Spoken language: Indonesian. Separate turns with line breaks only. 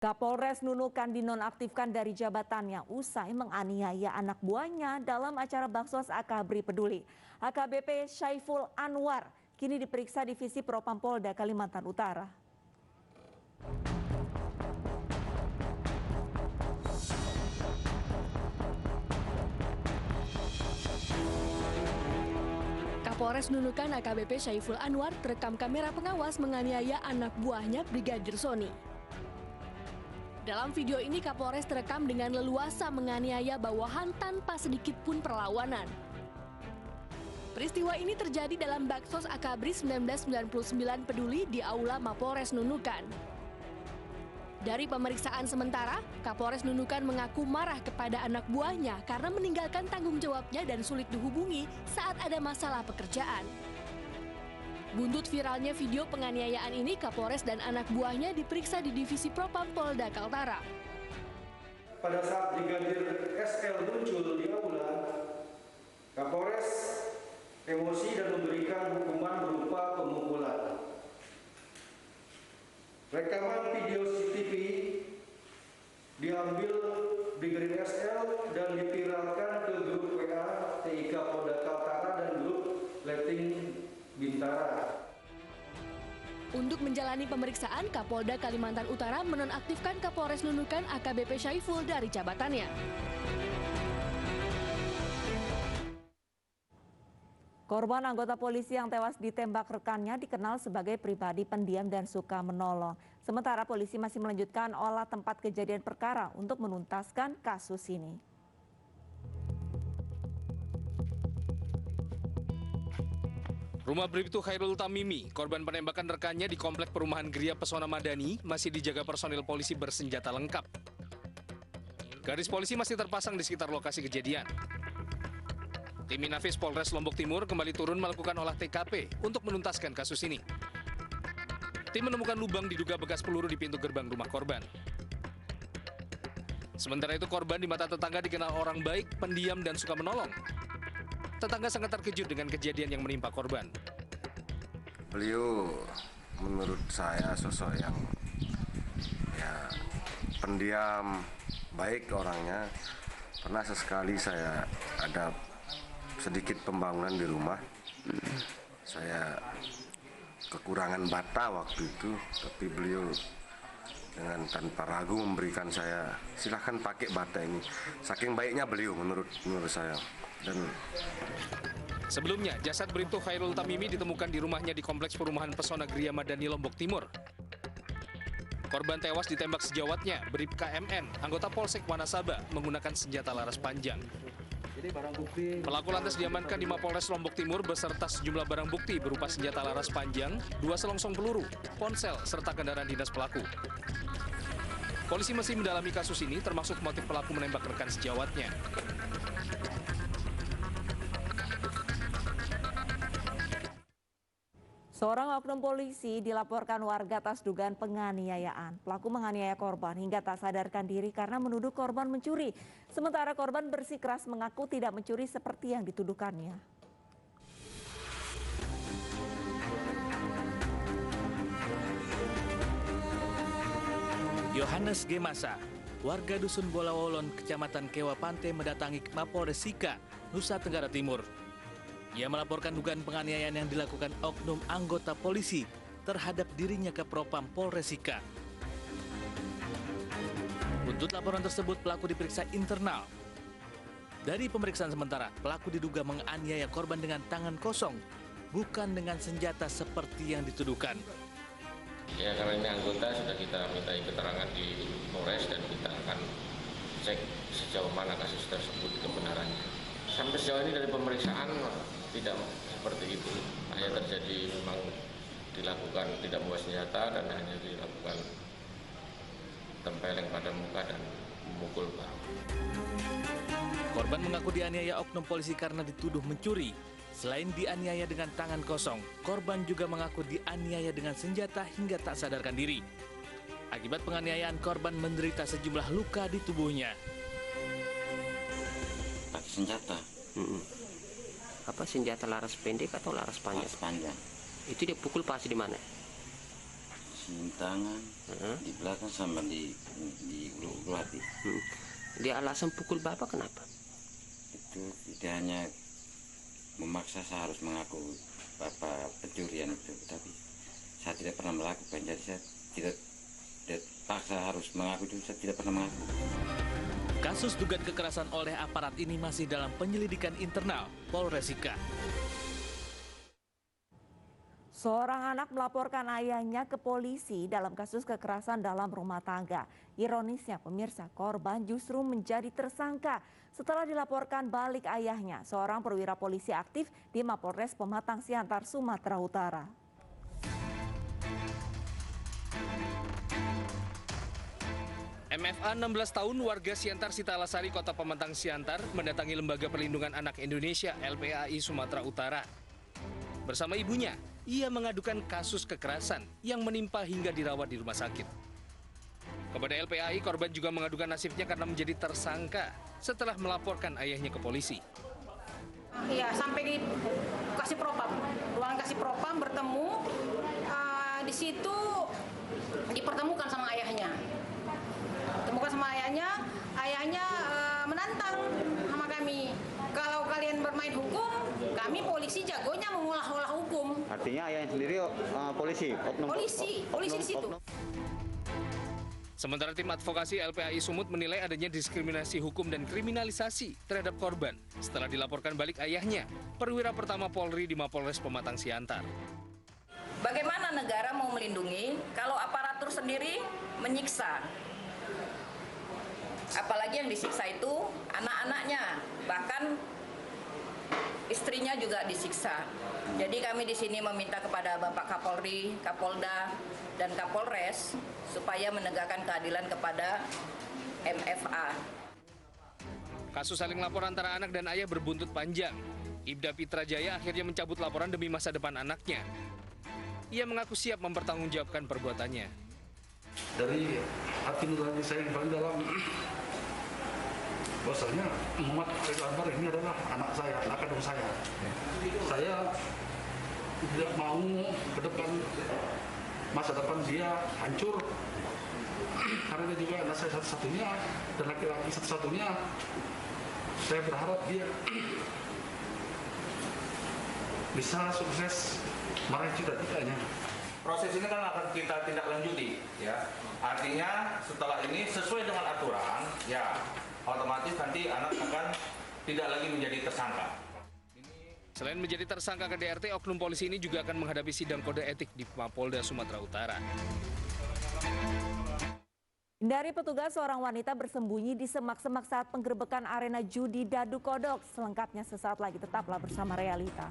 Kapolres Nunukan dinonaktifkan dari jabatannya usai menganiaya anak buahnya dalam acara Baksos Akabri Peduli. AKBP Syaiful Anwar kini diperiksa Divisi Propam Polda Kalimantan Utara.
Kapolres Nunukan AKBP Syaiful Anwar terekam kamera pengawas menganiaya anak buahnya Brigadir Sony. Dalam video ini Kapolres terekam dengan leluasa menganiaya bawahan tanpa sedikit pun perlawanan. Peristiwa ini terjadi dalam Baksos Akabri 1999 Peduli di Aula Mapolres Nunukan. Dari pemeriksaan sementara, Kapolres Nunukan mengaku marah kepada anak buahnya karena meninggalkan tanggung jawabnya dan sulit dihubungi saat ada masalah pekerjaan. Buntut viralnya video penganiayaan ini, Kapolres dan anak buahnya diperiksa di Divisi Propam Polda Kaltara.
Pada saat Brigadir SL muncul di aula, Kapolres emosi dan memberikan hukuman berupa pemukulan. Rekaman video CCTV diambil Brigadir SL dan diviralkan ke grup WA TIK Polda Kaltara dan grup Leting Bintara.
Untuk menjalani pemeriksaan, Kapolda Kalimantan Utara menonaktifkan Kapolres Nunukan AKBP Syaiful dari jabatannya.
Korban anggota polisi yang tewas ditembak rekannya dikenal sebagai pribadi pendiam dan suka menolong. Sementara polisi masih melanjutkan olah tempat kejadian perkara untuk menuntaskan kasus ini.
Rumah Bribtu Khairul Tamimi, korban penembakan rekannya di Komplek Perumahan Gria Pesona Madani, masih dijaga personil polisi bersenjata lengkap. Garis polisi masih terpasang di sekitar lokasi kejadian. Tim Inafis Polres Lombok Timur kembali turun melakukan olah TKP untuk menuntaskan kasus ini. Tim menemukan lubang diduga bekas peluru di pintu gerbang rumah korban. Sementara itu korban di mata tetangga dikenal orang baik, pendiam, dan suka menolong. Tetangga sangat terkejut dengan kejadian yang menimpa korban.
Beliau menurut saya sosok yang pendiam, baik orangnya. Pernah sesekali saya ada sedikit pembangunan di rumah. Saya kekurangan bata waktu itu, tapi beliau dengan tanpa ragu memberikan saya, silahkan pakai bata ini. Saking baiknya beliau menurut saya.
Sebelumnya, jasad Bribtu Khairul Tamimi ditemukan di rumahnya di Kompleks Perumahan Pesona Gria Madani, Lombok Timur. Korban tewas ditembak sejawatnya, Bribka MN, anggota Polsek Wanasaba, menggunakan senjata laras panjang. Pelaku lantas diamankan di Mapolres Lombok Timur beserta sejumlah barang bukti berupa senjata laras panjang, 2 selongsong peluru, ponsel, serta kendaraan dinas pelaku. Polisi masih mendalami kasus ini, termasuk motif pelaku menembak rekan sejawatnya.
Seorang oknum polisi dilaporkan warga atas dugaan penganiayaan. Pelaku menganiaya korban hingga tak sadarkan diri karena menuduh korban mencuri. Sementara korban bersikeras mengaku tidak mencuri seperti yang dituduhkannya.
Yohanes G. Masa, warga Dusun Bolawolon, Kecamatan Kewa Pantai mendatangi Mapolres Sika, Nusa Tenggara Timur. Ia melaporkan dugaan penganiayaan yang dilakukan oknum anggota polisi terhadap dirinya ke Propam Polres Sika. Untuk laporan tersebut, pelaku diperiksa internal. Dari pemeriksaan sementara, pelaku diduga menganiaya korban dengan tangan kosong, bukan dengan senjata seperti yang dituduhkan.
Ya, karena ini anggota sudah kita minta keterangan di Polres dan kita akan cek sejauh mana kasus tersebut kebenarannya. Sampai sejauh ini dari pemeriksaan tidak seperti itu. Hanya terjadi memang dilakukan tidak membawa senjata dan hanya dilakukan tempeleng pada muka dan memukul bahu.
Korban mengaku dianiaya oknum polisi karena dituduh mencuri. Selain dianiaya dengan tangan kosong, korban juga mengaku dianiaya dengan senjata hingga tak sadarkan diri. Akibat penganiayaan, korban menderita sejumlah luka di tubuhnya.
Pakai senjata.
Apa senjata laras pendek atau laras panjang?
Laras panjang.
Itu dia pukul pas di mana?
cium tangan, di belakang sama di ulu hati.
Dia alasan pukul Bapak kenapa?
Itu dia hanya memaksa saya harus mengaku Bapak pencurian itu, tapi saya tidak pernah melakukan, jadi saya tidak paksa harus mengaku itu, saya tidak pernah mengaku.
Kasus dugaan kekerasan oleh aparat ini masih dalam penyelidikan internal Polres Sika.
Seorang anak melaporkan ayahnya ke polisi dalam kasus kekerasan dalam rumah tangga. Ironisnya pemirsa, korban justru menjadi tersangka setelah dilaporkan balik ayahnya, seorang perwira polisi aktif di Mapolres Pematang Siantar, Sumatera Utara.
MFA 16 tahun warga Siantar Sitalasari, Kota Pematang Siantar mendatangi Lembaga Perlindungan Anak Indonesia LPAI Sumatera Utara. Bersama ibunya, ia mengadukan kasus kekerasan yang menimpa hingga dirawat di rumah sakit. Kepada LPAI, korban juga mengadukan nasibnya karena menjadi tersangka setelah melaporkan ayahnya ke polisi.
Iya, sampai dikasih propam, ruangan kasih propam bertemu, di situ dipertemukan sama ayahnya. Temukan sama ayahnya menantang sama kami. Kalau kalian bermain hukum, kami polisi jagonya mengolah-olah hukum.
Artinya ayahnya sendiri polisi?
Polisi di situ.
Sementara tim advokasi LPAI Sumut menilai adanya diskriminasi hukum dan kriminalisasi terhadap korban setelah dilaporkan balik ayahnya, perwira pertama Polri di Mapolres Pematang Siantar.
Bagaimana negara mau melindungi kalau aparatur sendiri menyiksa? Apalagi yang disiksa itu anak-anaknya, bahkan istrinya juga disiksa. Jadi kami di sini meminta kepada Bapak Kapolri, Kapolda, dan Kapolres supaya menegakkan keadilan kepada MFA.
Kasus saling lapor antara anak dan ayah berbuntut panjang. Ibda Pitra Jaya akhirnya mencabut laporan demi masa depan anaknya. Ia mengaku siap mempertanggungjawabkan perbuatannya.
Dari hati nurani saya yang paling dalam, bahwasanya Muhammad Faisal Anwar ini adalah anak saya, anak kandung saya. Saya tidak mau ke depan masa depan dia hancur, karena dia juga anak saya satu-satunya dan laki-laki satu-satunya. Saya berharap dia bisa sukses meraih cita-citanya.
Proses ini kan akan kita tindak lanjuti, ya. Artinya setelah ini sesuai dengan aturan, ya otomatis nanti anak akan tidak lagi menjadi tersangka.
Selain menjadi tersangka KDRT, oknum polisi ini juga akan menghadapi sidang kode etik di Mapolda Sumatera Utara.
Dari petugas, seorang wanita bersembunyi di semak-semak saat penggerebekan arena judi Dadu Kodok. Selengkapnya sesaat lagi, tetaplah bersama Realita.